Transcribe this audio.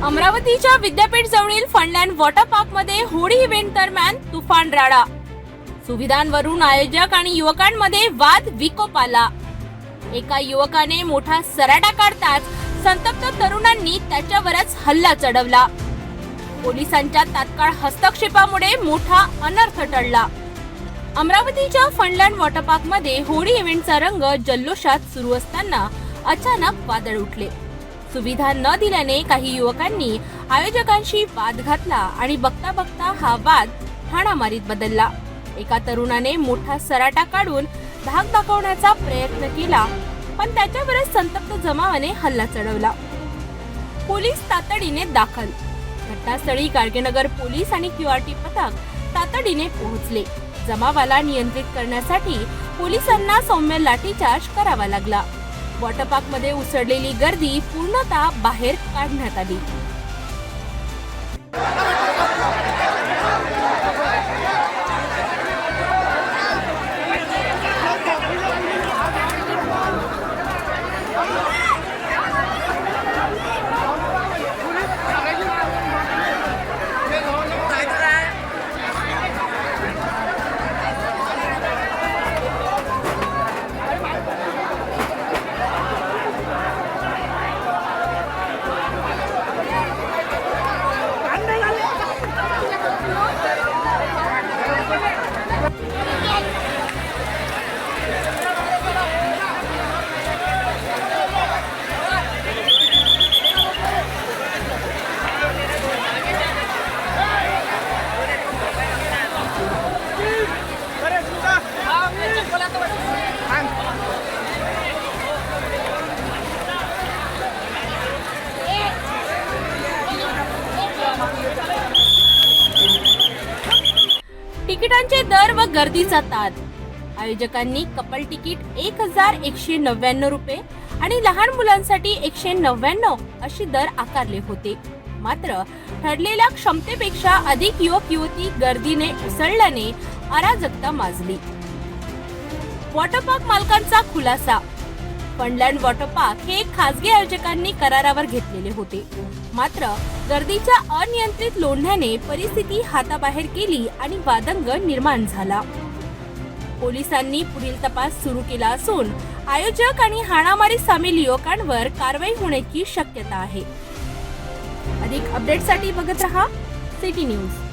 अमरावतीच्या विद्यापीठ जवळील फनलँड वॉटर पार्क मध्ये होळी इव्हेंट दरम्यान तुफान राडा. सुविधांवरून आयोजक आणि युवकांमध्ये वाद विकोपाला. एका युवकाने मोठा सराटा काढताच संतप्त तरुणांनी त्याच्यावरच हल्ला चढवला. पोलिसांच्या तात्काळ हस्तक्षेपामुळे मोठा अनर्थ टळला. अमरावतीच्या फनलँड वॉटर पार्क मध्ये होळी इव्हेंटचा रंग जल्लोषात सुरू असताना अचानक वादळ उठले. सुविधा न दिल्याने काही युवकांनी आयोजकांशी वाद घातला आणि बघता बघता हा वाद हाणामारीत बदलला. एका तरुणाने मोठा सराटा काढून धाक दाखवण्याचा प्रयत्न केला, पण त्याच्यावरच संतप्त जमावाने हल्ला चढवला. पोलीस तातडीने दाखल. घटनास्थळी गाडगेनगर पोलीस आणि क्यूआरटी पथक तातडीने पोहोचले. जमावाला नियंत्रित करण्यासाठी पोलिसांना सौम्य लाठीचार्ज करावा लागला. वॉटर पार्क मध्ये उसळलेली गर्दी पूर्णतः बाहेर काढण्यात आली. तिकिटांचे दर व गर्दीचा ताद. आयोजकांनी कपल तिकीट 1199 रुपये आणि लहान मुलांसाठी 199 अशी दर आकारले होते. मात्र ठरलेल्या क्षमतेपेक्षा अधिक युवक युवती गर्दीने उसळल्याने अराजकता माजली. वॉटर पार्क मालकांचा खुलासा. फनलँड वॉटर पार्क हे खासगी आयोजकांनी करारावर घेतलेले होते. मात्र गर्दीच्या अनियंत्रित लोंढ्याने परिस्थिती हाताबाहेर गेली आणि वादंग निर्माण झाला. पोलिसांनी पुढील तपास सुरू केला असून आयोजक आणि हाणामारी सामील युवकांवर कारवाई होण्याची शक्यता आहे. अधिक अपडेटसाठी बघत रहा सिटी न्यूज.